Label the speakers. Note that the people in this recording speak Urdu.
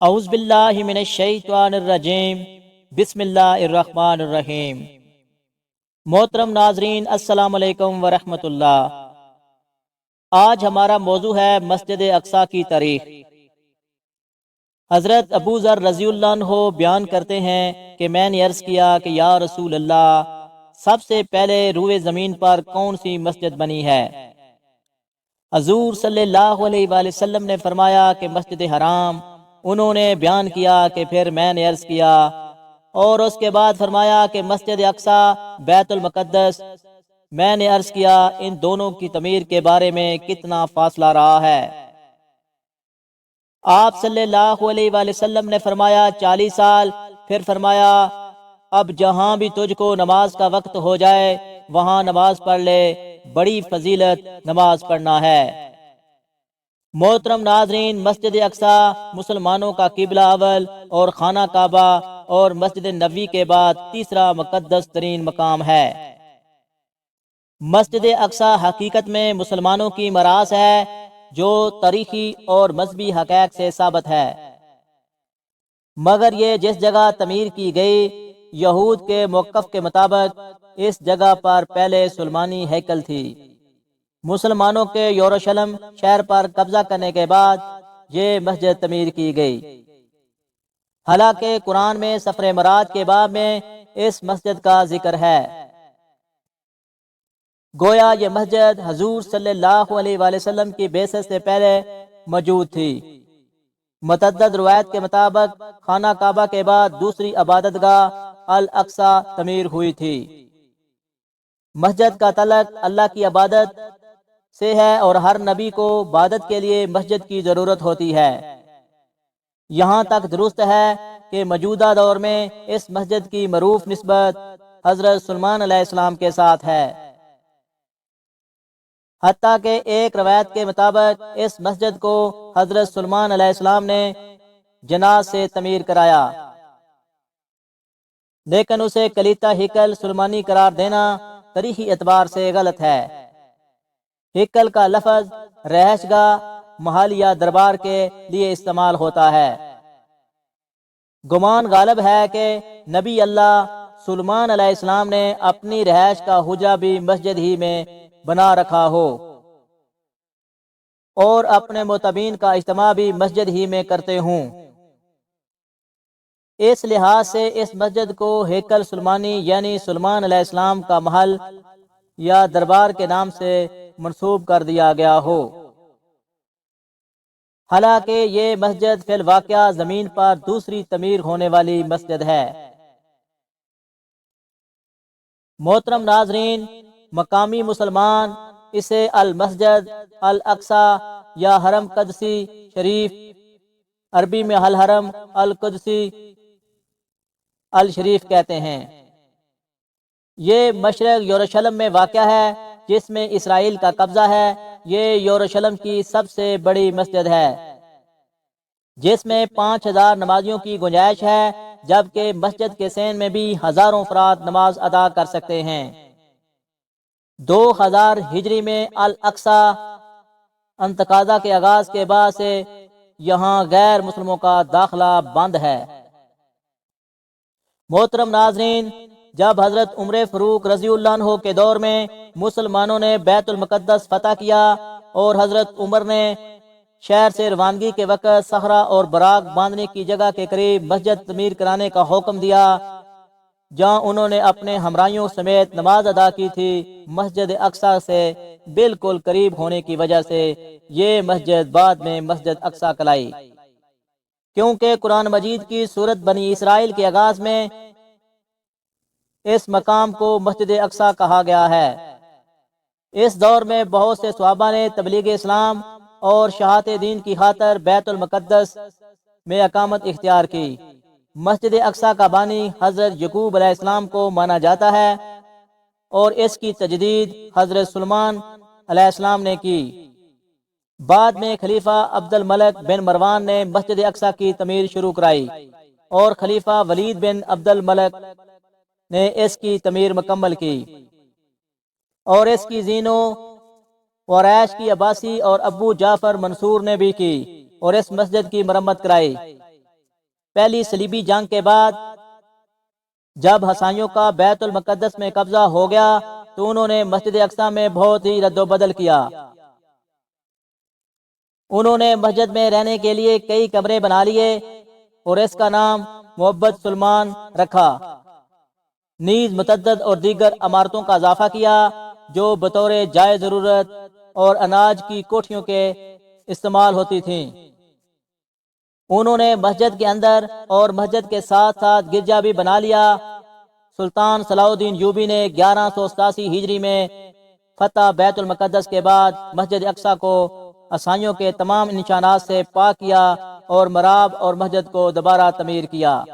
Speaker 1: اعوذ باللہ من الشیطان الرجیم بسم اللہ الرحمن الرحیم۔ محترم ناظرین، السلام علیکم ورحمۃ اللہ۔ آج ہمارا موضوع ہے مسجد اقصی کی تاریخ۔ حضرت ابو ذر رضی اللہ عنہ بیان کرتے ہیں کہ میں نے عرض کیا کہ یا رسول اللہ، سب سے پہلے روئے زمین پر کون سی مسجد بنی ہے؟ حضور صلی اللہ علیہ وآلہ وسلم نے فرمایا کہ مسجد حرام۔ انہوں نے بیان کیا کہ پھر میں نے عرض کیا، اور اس کے بعد فرمایا کہ مسجد اقصی، بیت المقدس۔ میں نے عرض کیا، ان دونوں کی تعمیر کے بارے میں کتنا فاصلہ رہا ہے؟ آپ صلی اللہ علیہ وآلہ وسلم نے فرمایا 40 سال۔ پھر فرمایا، اب جہاں بھی تجھ کو نماز کا وقت ہو جائے وہاں نماز پڑھ لے، بڑی فضیلت نماز پڑھنا ہے۔ محترم ناظرین، مسجد اقصی مسلمانوں کا قبلہ اول اور خانہ کعبہ اور مسجد نبوی کے بعد تیسرا مقدس ترین مقام ہے۔ مسجد اقصی حقیقت میں مسلمانوں کی میراث ہے جو تاریخی اور مذہبی حقائق سے ثابت ہے، مگر یہ جس جگہ تعمیر کی گئی، یہود کے موقف کے مطابق اس جگہ پر پہلے سلیمانی ہیکل تھی۔ مسلمانوں کے یروشلم شہر پر قبضہ کرنے کے بعد یہ مسجد تعمیر کی گئی۔ حالانکہ قرآن میں سفر معراج کے باب میں اس مسجد کا ذکر ہے۔ گویا یہ مسجد حضور صلی اللہ علیہ وآلہ وسلم کی بعثت سے پہلے موجود تھی۔ متعدد روایت کے مطابق خانہ کعبہ کے بعد دوسری عبادت گاہ الاقصی تعمیر ہوئی تھی۔ مسجد کا تعلق اللہ کی عبادت سے ہے اور ہر نبی کو عبادت کے لیے مسجد کی ضرورت ہوتی ہے۔ یہاں تک درست ہے کہ موجودہ دور میں اس مسجد کی معروف نسبت حضرت سلیمان علیہ السلام کے ساتھ ہے، حتیٰ کہ ایک روایت کے مطابق اس مسجد کو حضرت سلیمان علیہ السلام نے جناز سے تعمیر کرایا، لیکن اسے کلیتہ ہیکل سلیمانی قرار دینا تاریخی اعتبار سے غلط ہے۔ ہیکل کا لفظ رہائش گاہ، محل یا دربار کے لیے استعمال ہوتا ہے۔ گمان غالب ہے کہ نبی اللہ سلیمان علیہ السلام نے اپنی رہائش کا حجرہ بھی مسجد ہی میں بنا رکھا ہو اور اپنے متبین کا اجتماع بھی مسجد ہی میں کرتے ہوں۔ اس لحاظ سے اس مسجد کو ہیکل سلیمانی یعنی سلیمان علیہ السلام کا محل یا دربار کے نام سے منسوب کر دیا گیا ہو، حالانکہ یہ مسجد فی الواقع زمین پر دوسری تعمیر ہونے والی مسجد ہے۔ محترم ناظرین، مقامی مسلمان اسے المسجد الاقصی یا حرم قدسی شریف، عربی میں الحرم القدسی الشریف کہتے ہیں۔ یہ مشرق یروشلم میں واقع ہے جس میں اسرائیل کا قبضہ ہے۔ یہ یروشلم کی سب سے بڑی مسجد ہے جس میں 5000 نمازیوں کی گنجائش ہے، جبکہ مسجد کے سین میں بھی ہزاروں افراد نماز ادا کر سکتے ہیں۔ 2000 ہجری میں الاقصی انتقاضہ کے آغاز کے بعد سے یہاں غیر مسلموں کا داخلہ بند ہے۔ محترم ناظرین، جب حضرت عمر فاروق رضی اللہ عنہ کے دور میں مسلمانوں نے بیت المقدس فتح کیا اور حضرت عمر نے شہر سے روانگی کے وقت صحرا اور براق باندھنے کی جگہ کے قریب مسجد تعمیر کرانے کا حکم دیا جہاں انہوں نے اپنے ہمراہیوں سمیت نماز ادا کی تھی، مسجد اقصی سے بالکل قریب ہونے کی وجہ سے یہ مسجد بعد میں مسجد اقصی کہلائی، کیونکہ قرآن مجید کی سورت بنی اسرائیل کے آغاز میں اس مقام کو مسجد اقصی کہا گیا ہے۔ اس دور میں بہت سے صحابہ نے تبلیغ اسلام اور شہادت دین کی خاطر بیت المقدس میں اقامت اختیار کی۔ مسجد اقصی کا بانی حضرت یعقوب علیہ السلام کو مانا جاتا ہے اور اس کی تجدید حضرت سلیمان علیہ السلام نے کی۔ بعد میں خلیفہ عبد الملک بن مروان نے مسجد اقصی کی تعمیر شروع کرائی اور خلیفہ ولید بن عبد الملک نے اس کی تعمیر مکمل کی، اور اس کی زینوں قریش کی عباسی اور ابو جعفر منصور نے بھی کی اور اس مسجد کی مرمت کرائی۔ پہلی صلیبی جنگ کے بعد جب عیسائیوں کا بیت المقدس میں قبضہ ہو گیا تو انہوں نے مسجد اقصی میں بہت ہی رد و بدل کیا۔ انہوں نے مسجد میں رہنے کے لیے کئی کمرے بنا لیے اور اس کا نام محبت سلمان رکھا۔ نیز متعدد اور دیگر عمارتوں کا اضافہ کیا جو بطور جائے ضرورت اور اناج کی کوٹھیوں کے استعمال ہوتی تھیں۔ انہوں نے مسجد کے اندر اور مسجد کے ساتھ ساتھ گرجا بھی بنا لیا۔ سلطان صلاح الدین ایوبی نے 1187 ہجری میں فتح بیت المقدس کے بعد مسجد اقصی کو عیسائیوں کے تمام نشانات سے پاک کیا اور مراب اور مسجد کو دوبارہ تعمیر کیا۔